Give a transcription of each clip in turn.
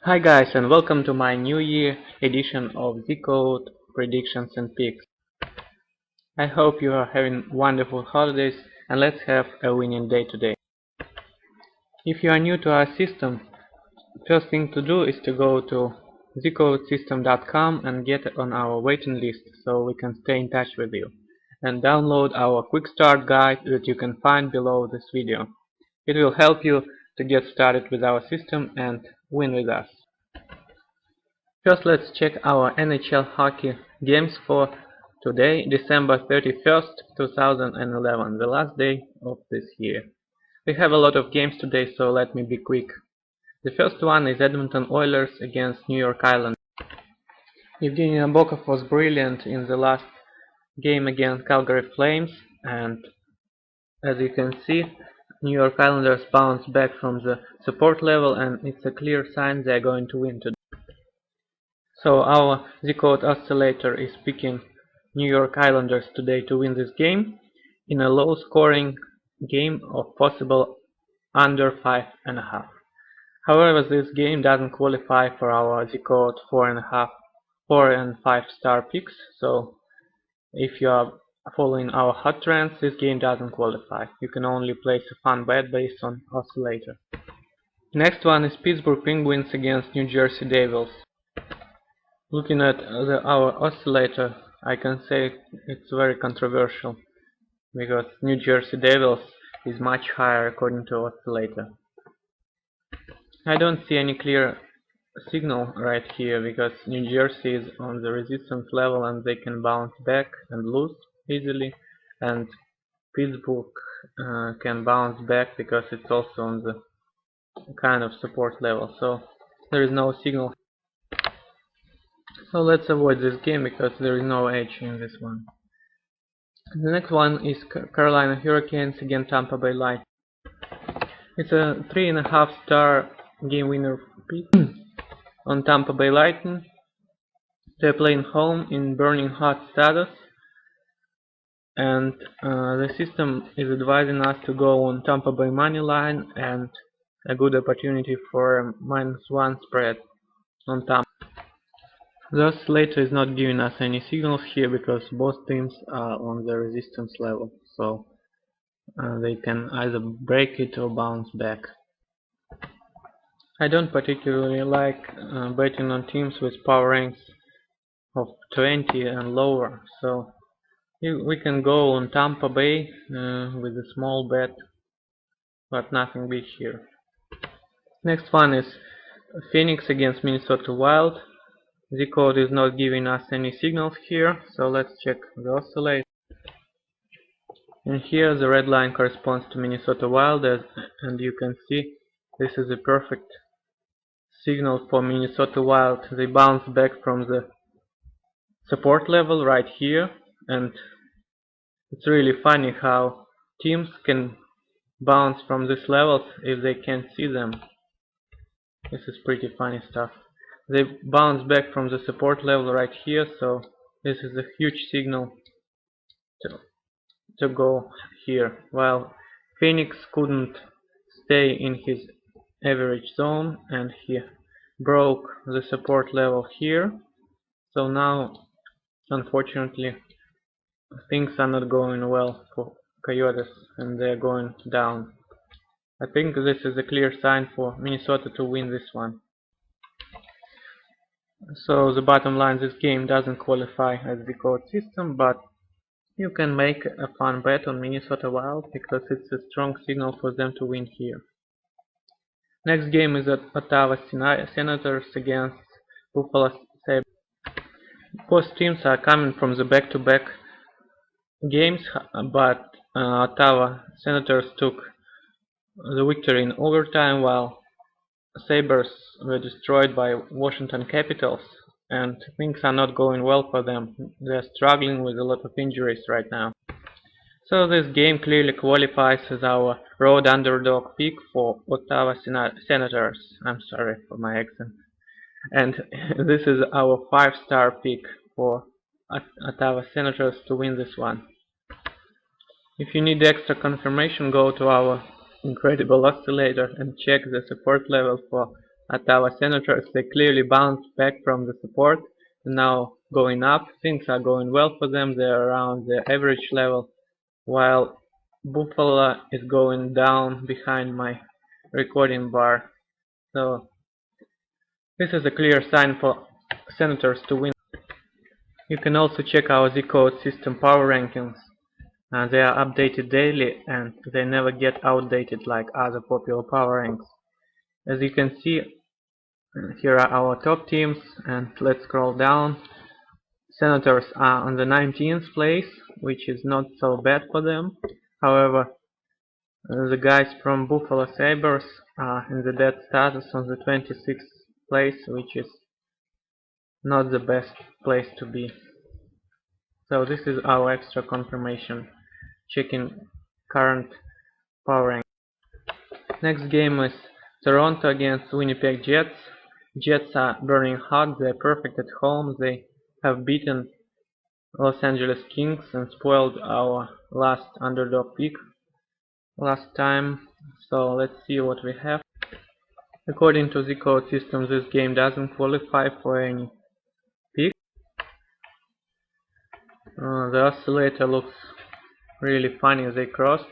Hi guys, and welcome to my New Year edition of ZCODE Predictions and Picks. I hope you are having wonderful holidays, and let's have a winning day today. If you are new to our system, first thing to do is to go to ZCODESystem.com and get on our waiting list so we can stay in touch with you, and download our quick start guide that you can find below this video. It will help you to get started with our system and win with us. First, let's check our NHL hockey games for today, December 31st, 2011, the last day of this year. We have a lot of games today, so let me be quick. The first one is Edmonton Oilers against New York Islanders. Evgeny Nabokov was brilliant in the last game against Calgary Flames, and as you can see, New York Islanders bounced back from the support level, and it's a clear sign they are going to win today. So our ZCODE oscillator is picking New York Islanders today to win this game in a low scoring game of possible under 5.5. However, this game doesn't qualify for our ZCODE 4 and 5 star picks, so if you are following our hot trends, this game doesn't qualify. You can only place a fun bet based on oscillator. Next one is Pittsburgh Penguins against New Jersey Devils. Looking at our oscillator, I can say it's very controversial because New Jersey Devils is much higher according to oscillator. I don't see any clear signal right here because New Jersey is on the resistance level and they can bounce back and lose easily, and Pittsburgh can bounce back because it's also on the kind of support level, so there is no signal. So let's avoid this game because there is no edge in this one. The next one is Carolina Hurricanes against Tampa Bay Lightning. It's a 3.5 star game winner pick on Tampa Bay Lightning. They're playing home in burning hot status, and the system is advising us to go on Tampa Bay money line and a good opportunity for a -1 spread on Tampa. The oscillator is not giving us any signals here because both teams are on the resistance level, so they can either break it or bounce back. I don't particularly like betting on teams with power ranks of 20 and lower, so we can go on Tampa Bay with a small bet, but nothing big here. Next one is Phoenix against Minnesota Wild. ZCODE is not giving us any signals here, so let's check the oscillator. And here the red line corresponds to Minnesota Wild, and you can see this is a perfect signal for Minnesota Wild. They bounce back from the support level right here, and it's really funny how teams can bounce from these levels if they can't see them. This is pretty funny stuff. They bounce back from the support level right here, so this is a huge signal to go here, while Phoenix couldn't stay in his average zone and he broke the support level here. So now, unfortunately, things are not going well for Coyotes and they're going down. I think this is a clear sign for Minnesota to win this one. So the bottom line, this game doesn't qualify as the ZCODE system, but you can make a fun bet on Minnesota Wild because it's a strong signal for them to win here. Next game is Ottawa Senators against Buffalo Sabres. Both teams are coming from the back-to-back games, but Ottawa Senators took the victory in overtime while Sabres were destroyed by Washington Capitals, and things are not going well for them. They're struggling with a lot of injuries right now. So this game clearly qualifies as our road underdog pick for Ottawa Senators. I'm sorry for my accent. And this is our 5-star pick for Ottawa Senators to win this one. If you need extra confirmation, go to our incredible oscillator and check the support level for Ottawa Senators. They clearly bounced back from the support, now going up. Things are going well for them. They're around the average level, while Buffalo is going down behind my recording bar. So this is a clear sign for Senators to win. You can also check our ZCODE System power rankings. They are updated daily and they never get outdated like other popular power ranks. As you can see, here are our top teams, and let's scroll down. Senators are on the 19th place, which is not so bad for them. However, the guys from Buffalo Sabres are in the dead status on the 26th place, which is not the best place to be. So this is our extra confirmation, checking current power rank. Next game is Toronto against Winnipeg Jets. Jets are burning hot, they're perfect at home, they have beaten Los Angeles Kings and spoiled our last underdog pick last time. So let's see what we have. According to ZCODE System, this game doesn't qualify for any pick. The oscillator looks really funny. They crossed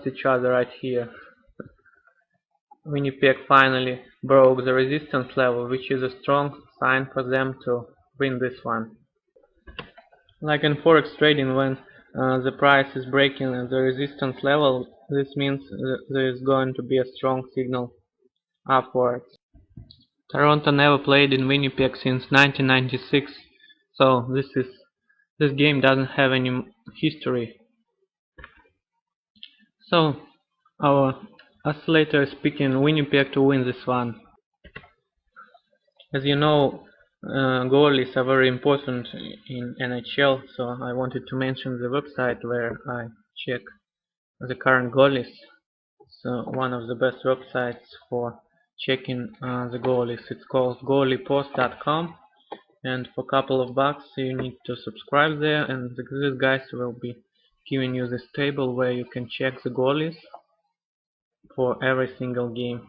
each other right here. Winnipeg finally broke the resistance level, which is a strong sign for them to win this one. Like in forex trading, when the price is breaking the resistance level, this means there is going to be a strong signal upwards. Toronto never played in Winnipeg since 1996, so this game doesn't have any history. So our oscillator is picking Winnipeg to win this one. As you know, goalies are very important in NHL, so I wanted to mention the website where I check the current goalies. So one of the best websites for checking the goalies. It's called goaliepost.com, and for a couple of bucks you need to subscribe there, and these guys will be giving you this table where you can check the goalies for every single game.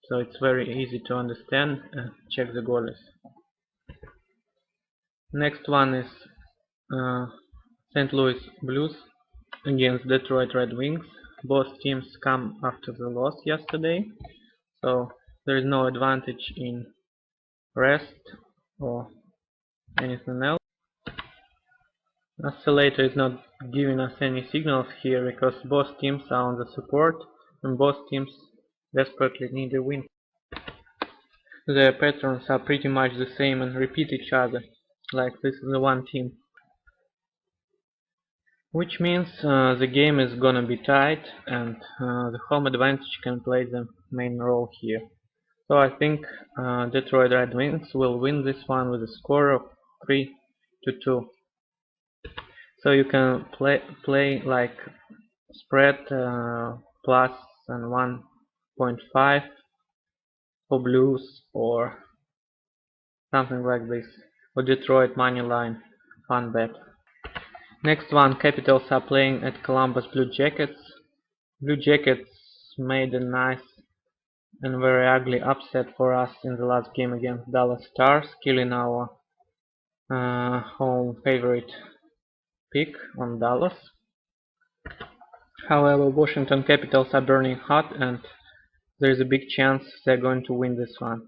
So it's very easy to understand and check the goalies. Next one is St. Louis Blues against Detroit Red Wings. Both teams come after the loss yesterday, so there is no advantage in rest or anything else. Oscillator is not giving us any signals here because both teams are on the support and both teams desperately need a win. Their patterns are pretty much the same and repeat each other, like this is the one team. Which means the game is gonna be tight and the home advantage can play the main role here. So I think Detroit Red Wings will win this one with a score of 3-2. So you can play like spread plus and 1.5 for Blues or something like this, or Detroit money line fun bet. Next one, Capitals are playing at Columbus Blue Jackets. Blue Jackets made a nice and very ugly upset for us in the last game against Dallas Stars, killing our home favorite pick on Dallas. However, Washington Capitals are burning hot and there is a big chance they're going to win this one.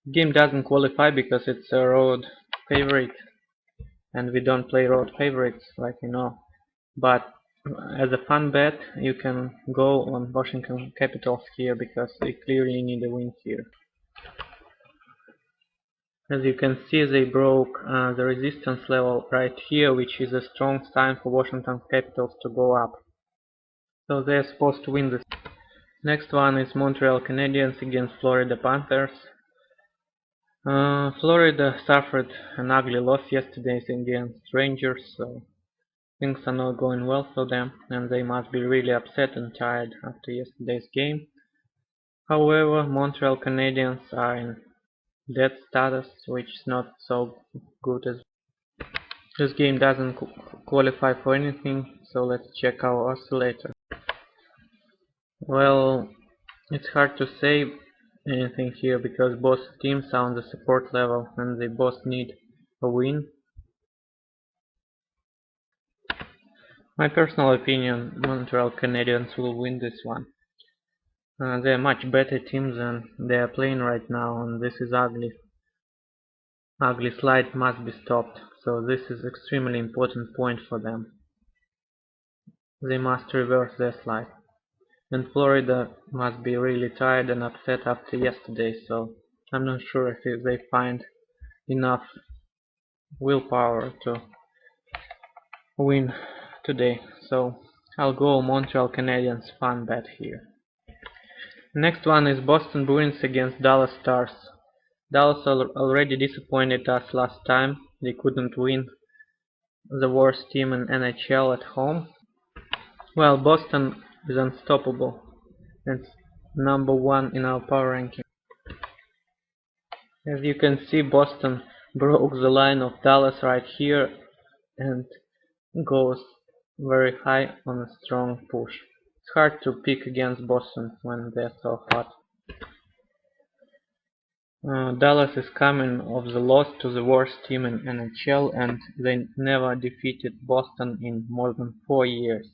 The game doesn't qualify because it's a road favorite and we don't play road favorites, like you know. But as a fun bet, you can go on Washington Capitals here because they clearly need a win here. As you can see, they broke the resistance level right here, which is a strong sign for Washington Capitals to go up. So they're supposed to win this. Next one is Montreal Canadiens against Florida Panthers. Florida suffered an ugly loss yesterday against Rangers, so things are not going well for them, and they must be really upset and tired after yesterday's game. However, Montreal Canadiens are in dead status, which is not so good as this game doesn't qualify for anything, so let's check our oscillator. Well, it's hard to say anything here because both teams are on the support level and they both need a win. My personal opinion, Montreal Canadiens will win this one. They're a much better team than they are playing right now, and this is ugly. Ugly slide must be stopped, so this is extremely important point for them. They must reverse their slide. And Florida must be really tired and upset after yesterday, so I'm not sure if they find enough willpower to win today. So I'll go Montreal Canadiens fun bet here. Next one is Boston Bruins against Dallas Stars. Dallas already disappointed us last time. They couldn't win the worst team in NHL at home. Well, Boston is unstoppable. It's number one in our power ranking. As you can see, Boston broke the line of Dallas right here and goes very high on a strong push. It's hard to pick against Boston when they're so hot. Dallas is coming off the loss to the worst team in NHL, and they never defeated Boston in more than 4 years.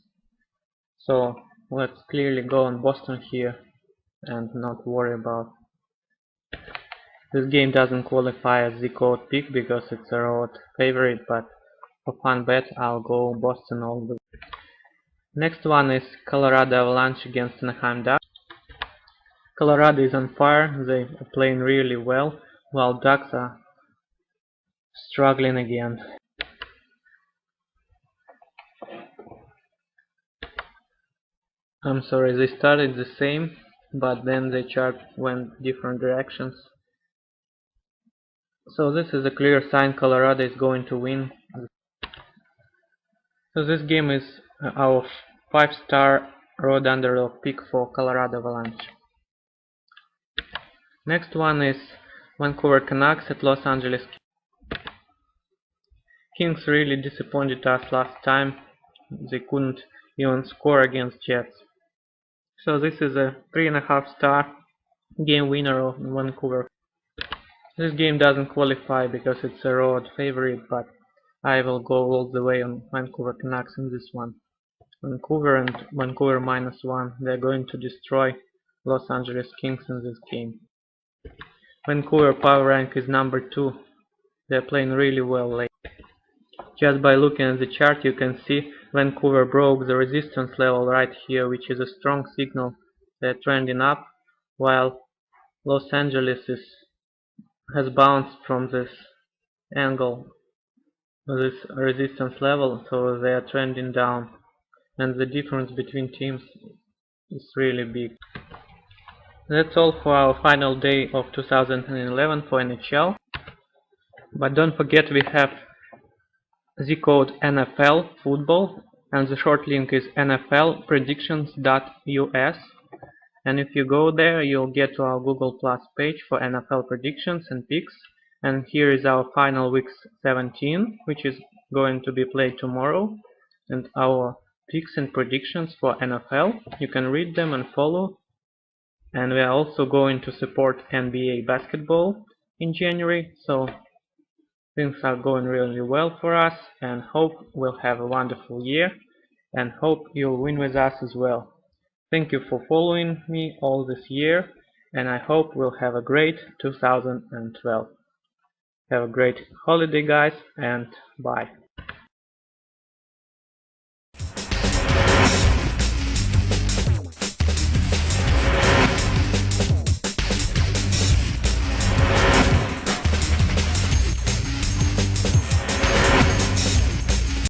So let's clearly go on Boston here and not worry about. This game doesn't qualify as ZCODE pick because it's a road favorite, but for fun bet I'll go Boston all the way. Next one is Colorado Avalanche against Anaheim Ducks. Colorado is on fire, they are playing really well, while Ducks are struggling again. I'm sorry, they started the same, but then the chart went different directions. So this is a clear sign Colorado is going to win. So this game is our 5-star road underdog pick for Colorado Avalanche. Next one is Vancouver Canucks at Los Angeles Kings. Really disappointed us last time. They couldn't even score against Jets. So this is a 3.5-star game winner of Vancouver. This game doesn't qualify because it's a road favorite, but I will go all the way on Vancouver Canucks in this one. Vancouver and Vancouver -1. They're going to destroy Los Angeles Kings in this game. Vancouver power rank is number 2. They're playing really well lately. Just by looking at the chart you can see Vancouver broke the resistance level right here, which is a strong signal they're trending up, while Los Angeles has bounced from this angle, this resistance level, so they are trending down, and the difference between teams is really big. That's all for our final day of 2011 for NHL. But don't forget we have ZCODE NFL football, and the short link is nflpredictions.us. And if you go there, you'll get to our Google Plus page for NFL predictions and picks. And here is our final week 17, which is going to be played tomorrow, and our picks and predictions for NFL. You can read them and follow. And we are also going to support NBA basketball in January, so things are going really well for us, and hope we'll have a wonderful year, and hope you'll win with us as well. Thank you for following me all this year, and I hope we'll have a great 2012. Have a great holiday, guys, and bye.